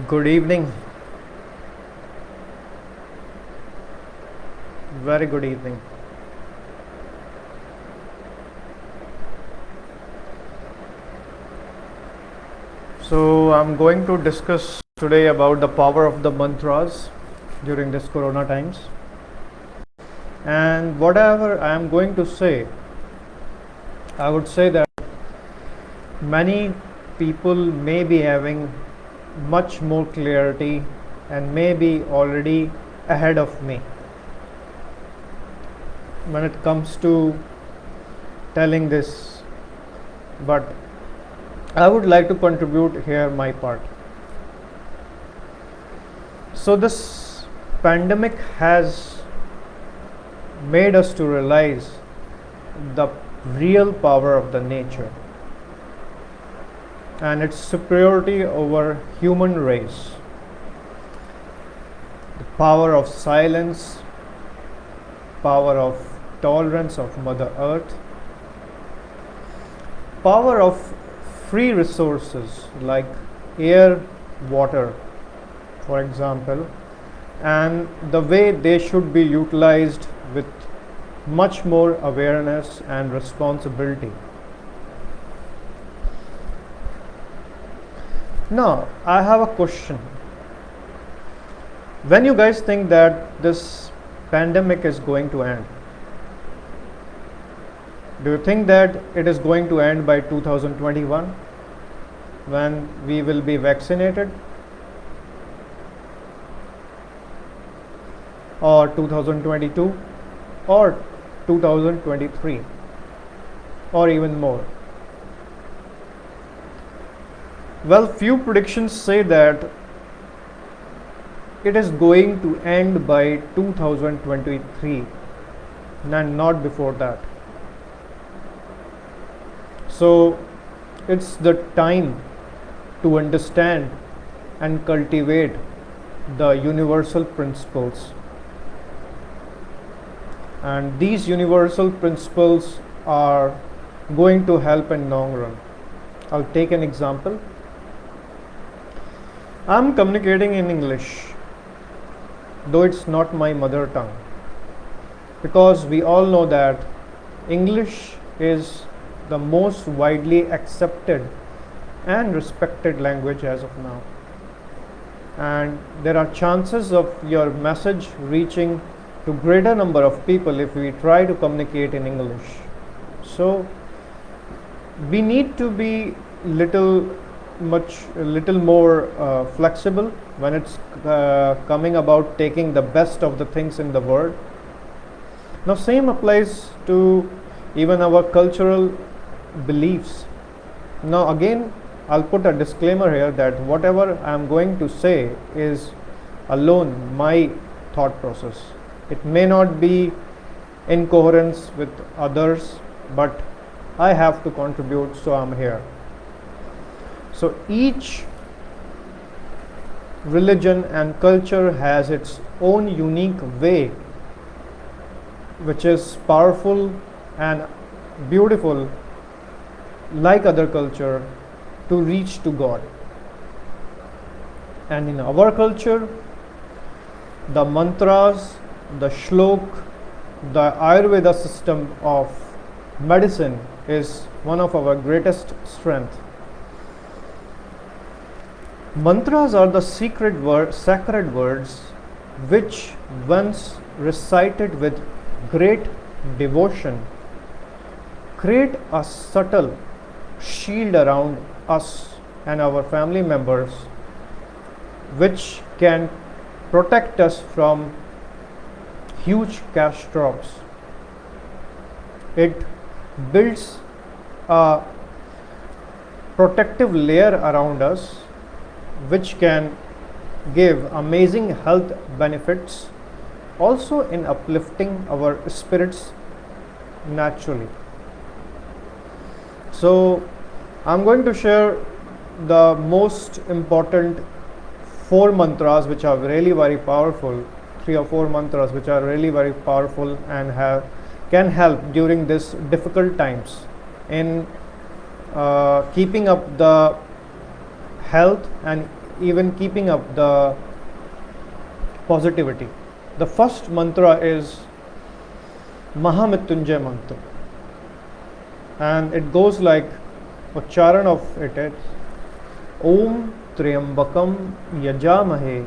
Good evening. Very good evening. So, I'm going to discuss today about the power of the mantras during this corona times. And whatever I am going to say, I would say that many people may be having much more clarity and may be already ahead of me when it comes to telling this, but I would like to contribute here my part. So, this pandemic has made us to realize the real power of the nature and its superiority over human race. The power of silence, power of tolerance of Mother Earth, power of free resources like air, water, for example, and the way they should be utilized with much more awareness and responsibility. Now, I have a question. When you guys think that this pandemic is going to end, do you think that it is going to end by 2021 when we will be vaccinated, or 2022, or 2023, or even more? Well, few predictions say that it is going to end by 2023 and not before that. So, it's the time to understand and cultivate the universal principles. And these universal principles are going to help in long run. I'll take an example. I'm communicating in English, though it's not my mother tongue, because we all know that English is the most widely accepted and respected language as of now, and there are chances of your message reaching to greater number of people if we try to communicate in English. So we need to be little more flexible when it's coming about taking the best of the things in the world. Now, same applies to even our cultural beliefs. Now, again, I'll put a disclaimer here that whatever I'm going to say is alone my thought process. It may not be in coherence with others, but I have to contribute, so I'm here. So each religion and culture has its own unique way, which is powerful and beautiful, like other culture, to reach to God. And in our culture, the mantras, the shlok, the Ayurveda system of medicine is one of our greatest strength. Mantras are the sacred words which, once recited with great devotion, create a subtle shield around us and our family members, which can protect us from huge catastrophes. It builds a protective layer around us, which can give amazing health benefits, also in uplifting our spirits naturally. So, I'm going to share the most important four mantras which are really very powerful, 3 or 4 mantras which are really very powerful and can help during this difficult times in keeping up the health and even keeping up the positivity. The first mantra is Mahamrityunjay mantra, and it goes like, Ucharan of it is Om Triambakam Yajamahe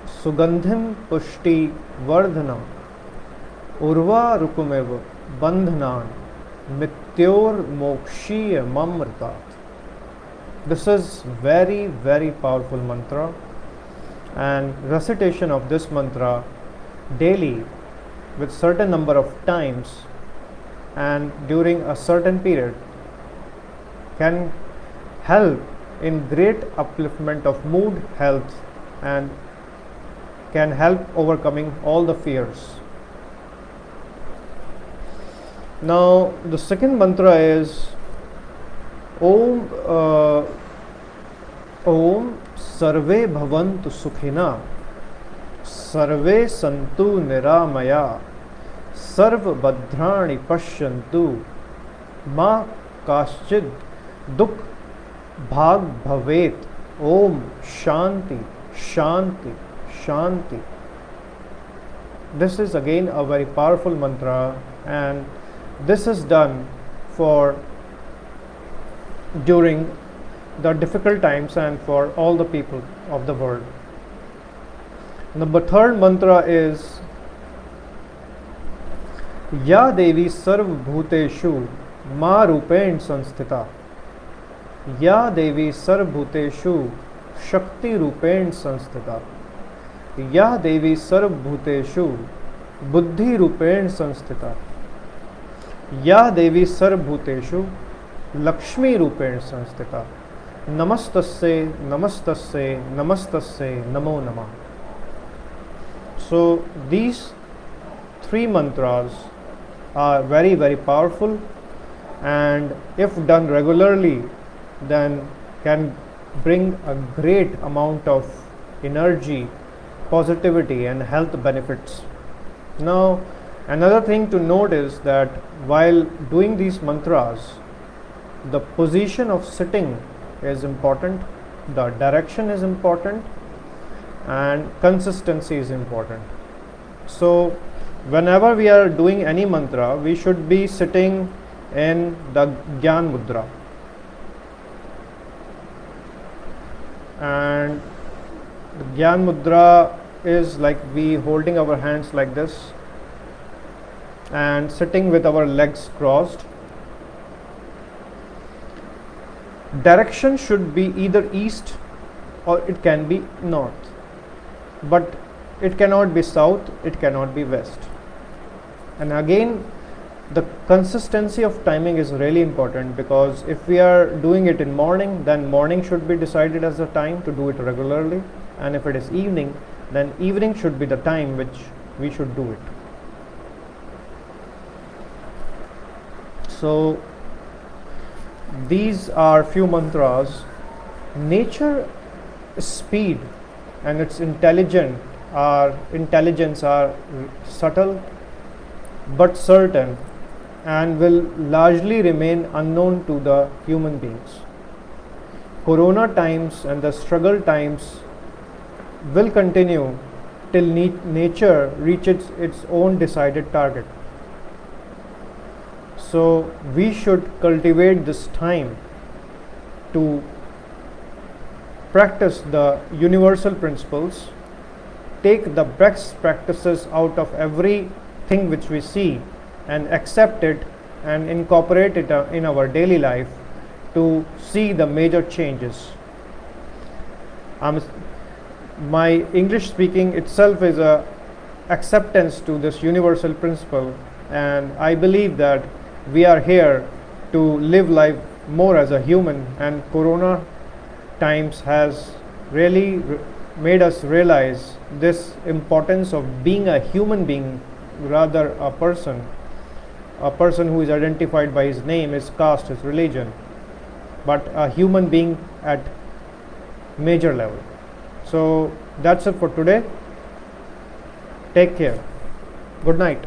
Sugandhim Pushti Vardhana Urva Rukumev Bandhanan Mityor Mokshiya Mamritat. This is very, very powerful mantra, and recitation of this mantra daily with certain number of times and during a certain period can help in great upliftment of mood, health, and can help overcoming all the fears. Now the second mantra is Om Sarve Bhavantu Sukhina Sarve Santu Niramaya Sarv Bhadrani Pashyantu Ma Kaschid Dukh Bhag Bhavet. Om Shanti Shanti Shanti. This is again a very powerful mantra, and this is done for during the difficult times and for all the people of the world. Number third mantra is Ya Devi Sarv Bhuteshu Ma Rupen Sanstita. Ya Devi Sarv Bhuteshu Shakti Rupen Sanstita. Ya Devi Sarv Bhuteshu Buddhi Rupen Sanstita. Ya Devi Sarv Bhuteshu Lakshmi Rupen Sanstita. Namastasya Namastasya Namastasya Namo Namah. So these three mantras are very, very powerful, and if done regularly then can bring a great amount of energy, positivity and health benefits. Now another thing to note is that while doing these mantras, the position of sitting is important, the direction is important, and consistency is important. So whenever we are doing any mantra, we should be sitting in the Gyan Mudra, and the Gyan Mudra is like we holding our hands like this and sitting with our legs crossed. Direction should be either east or it can be north, but it cannot be south, it cannot be west. And again, the consistency of timing is really important, because if we are doing it in morning, then morning should be decided as the time to do it regularly, and if it is evening, then evening should be the time which we should do it. So these are few mantras. Nature, speed and its intelligence are subtle but certain, and will largely remain unknown to the human beings. Corona times and the struggle times will continue till nature reaches its own decided target. So we should cultivate this time to practice the universal principles, take the best practices out of everything which we see and accept it and incorporate it in our daily life to see the major changes. My English speaking itself is a acceptance to this universal principle, and I believe that we are here to live life more as a human, and Corona times has really made us realize this importance of being a human being, rather a person who is identified by his name, his caste, his religion, but a human being at major level. So that's it for today. Take care. Good night.